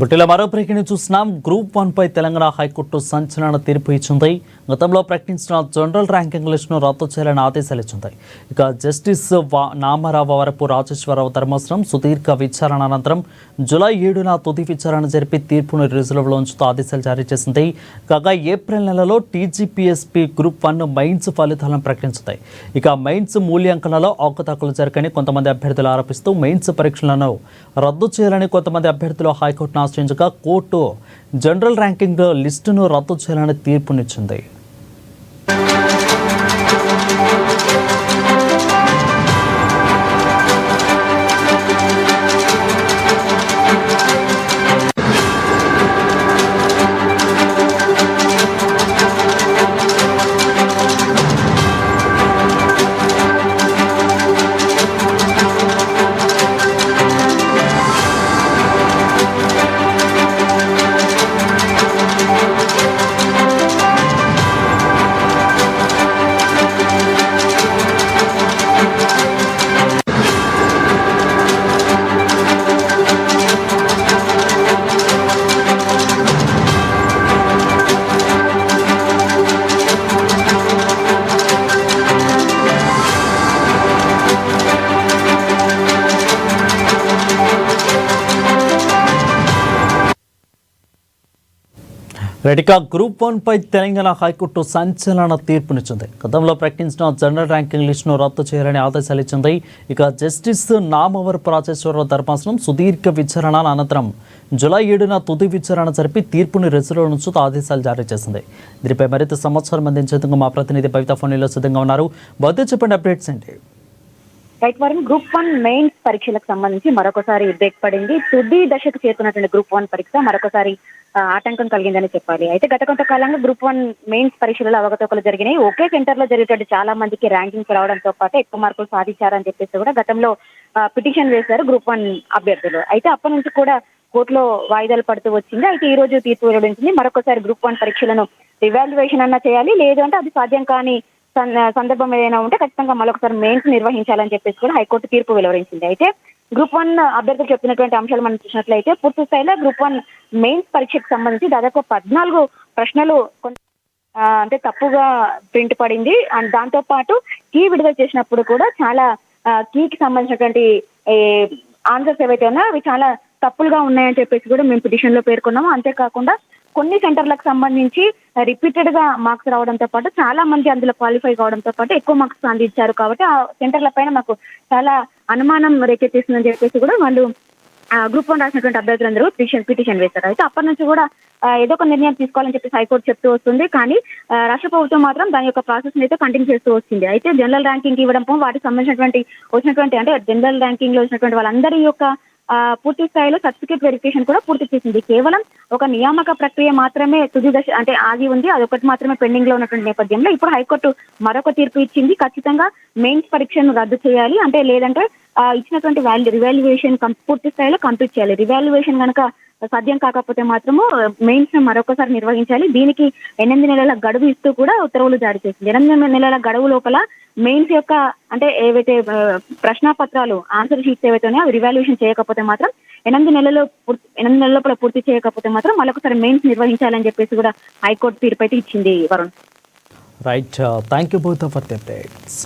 బుట్టిల మరో బ్రేకింగ్ చూస్తున్నాం. గ్రూప్ 1 పై తెలంగాణ హైకోర్టు సంచలన తీర్పు ఇచ్చింది. గతంలో ప్రకటించిన జనరల్ ర్యాంకింగ్ లిస్టును రద్దు చేయాలని ఆదేశాలు ఇచ్చింది. ఇక జస్టిస్ నామరావు వరపు రాజేశ్వరరావు ధర్మాసనం సుదీర్ఘ విచారణ అనంతరం జూలై 7న తుది విచారణ జరిపి తీర్పును రిజర్వ్లో ఉంచుతూ ఆదేశాలు జారీ చేసింది. కాగా ఏప్రిల్ నెలలో టీజీపీఎస్పీ గ్రూప్ 1 మెయిన్స్ ఫలితాలను ప్రకటించింది. ఇక మెయిన్స్ మూల్యాంకనంలో అవకతవకలు జరగని కొంతమంది అభ్యర్థులు ఆరోపిస్తూ మెయిన్స్ పరీక్షలను రద్దు చేయాలని కొంతమంది అభ్యర్థులు హైకోర్టును ఆశ్రయించగా కోర్టు జనరల్ ర్యాంకింగ్ లిస్టును రద్దు చేయాలని తీర్పునిచ్చింది. రెటికా గ్రూప్ 1 పై తెలంగాణ హైకోర్టు సంచలన తీర్పునిచ్చింది. గతంలో ప్రకటించిన జనరల్ ర్యాంకింగ్ లిస్టును రద్దు చేయాలని ఆదేశాలు ఇచ్చింది. ఇక జస్టిస్ నామవరపు రాజేశ్వరరావు ధర్మాసనం సుదీర్ఘ విచారణ అనంతరం జూలై 7న తుది విచారణ జరిపి తీర్పుని రిజర్వ్లో ఉంచుతూ ఆదేశాలు జారీ చేసింది. దీనిపై మరింత సమాచారం అందించేందుకు మా ప్రతినిధి భవిత ఫోన్లో సిద్ధంగా ఉన్నారు. భవిత, చెప్పండి, అప్డేట్స్ ఏంటి? రైట్ వారం గ్రూప్ 1 మెయిన్స్ పరీక్షలకు సంబంధించి మరొకసారి బ్రేక్ పడింది. తుది దశకు చేరుతున్నటువంటి గ్రూప్ 1 పరీక్ష మరొకసారి ఆటంకం కలిగిందని చెప్పాలి. అయితే గత కొంతకాలంగా గ్రూప్ 1 మెయిన్స్ పరీక్షలలో అవకతవకలు జరిగినాయి. ఒకే సెంటర్ లో జరిగేటువంటి చాలా మందికి ర్యాంకింగ్స్ రావడంతో పాటు ఎక్కువ మార్కులు సాధించారని చెప్పేసి కూడా గతంలో పిటిషన్ వేశారు గ్రూప్ 1 అభ్యర్థులు. అయితే అప్పటి నుంచి కూడా కోర్టులో వాయిదాలు పడుతూ వచ్చింది. అయితే ఈ రోజు తీర్పు వెలువడించింది. మరొకసారి గ్రూప్ 1 పరీక్షలను రివాల్యుయేషన్ అన్నా చేయాలి, లేదు అంటే అది సాధ్యం కాని సందర్భం ఏదైనా ఉంటే ఖచ్చితంగా మరొకసారి మెయిన్స్ నిర్వహించాలని చెప్పేసి కూడా హైకోర్టు తీర్పు వెలువరించింది. అయితే గ్రూప్ 1 అభ్యర్థులు చెప్పినటువంటి అంశాలు మనం చూసినట్లయితే పూర్తి స్థాయిలో గ్రూప్ 1 మెయిన్స్ పరీక్షకు సంబంధించి దాదాపు 14 ప్రశ్నలు అంటే తప్పుగా ప్రింట్ పడింది. అండ్ దాంతో పాటు కీ విడుదల చేసినప్పుడు కూడా చాలా కీకి సంబంధించినటువంటి ఆన్సర్స్ ఏవైతే ఉన్నాయో అవి చాలా తప్పులుగా ఉన్నాయని చెప్పేసి కూడా మేము పిటిషన్ లో పేర్కొన్నాము. అంతేకాకుండా కొన్ని సెంటర్లకు సంబంధించి రిపీటెడ్ గా మార్క్స్ రావడంతో పాటు చాలా మంది అందులో క్వాలిఫై కావడంతో పాటు ఎక్కువ మార్క్స్ అందించారు. కాబట్టి ఆ సెంటర్ల పైన మాకు చాలా అనుమానం రేకెత్తిస్తుందని చెప్పేసి కూడా వాళ్ళు గ్రూప్ 1 రాసినటువంటి అభ్యర్థులందరూ పిటిషన్ వేశారు. అయితే అప్పటి నుంచి కూడా ఏదో ఒక నిర్ణయం తీసుకోవాలని చెప్పేసి హైకోర్టు చెప్తూ వస్తుంది. కానీ రాష్ట్ర ప్రభుత్వం మాత్రం దాని యొక్క ప్రాసెస్ అయితే కంటిన్యూ చేస్తూ వస్తుంది. అయితే జనరల్ ర్యాంకింగ్ ఇవ్వడం వాటికి సంబంధించినటువంటి అంటే జనరల్ ర్యాంకింగ్ లో వచ్చినటువంటి వాళ్ళందరి యొక్క పూర్తి స్థాయిలో సర్టిఫికేట్ వెరిఫికేషన్ కూడా పూర్తి చేసింది. కేవలం ఒక నియామక ప్రక్రియ మాత్రమే తుది దశ అంటే ఆగి ఉంది. అదొకటి మాత్రమే పెండింగ్ లో ఉన్నటువంటి నేపథ్యంలో ఇప్పుడు హైకోర్టు మరొక తీర్పు ఇచ్చింది. ఖచ్చితంగా మెయిన్స్ పరీక్షను రద్దు చేయాలి, అంటే లేదంటే ఇచ్చినటువంటి రివాల్యుయేషన్ పూర్తి స్థాయిలో కంప్లీట్ చేయాలి. రివాల్యుయేషన్ కనుక సాధ్యం కాకపోతే మాత్రము మెయిన్స్ ను మరొకసారి నిర్వహించాలి. దీనికి 8 నెలల గడువు ఇస్తూ కూడా ఉత్తర్వులు జారీ చేసింది. 8 నెలల గడువు లోపల మెయిన్స్ యొక్క అంటే ఏవైతే ప్రశ్నాపత్రాలు ఆన్సర్ షీట్స్ ఏవైతే ఉన్నాయో అవి రివాల్యుయేషన్ చేయకపోతే మాత్రం 8 నెలల లోపల పూర్తి చేయకపోతే మాత్రం మరొకసారి మెయిన్స్ నిర్వహించాలని చెప్పేసి కూడా హైకోర్టు తీర్పు అయితే ఇచ్చింది. Varun, right, thank you both for the updates.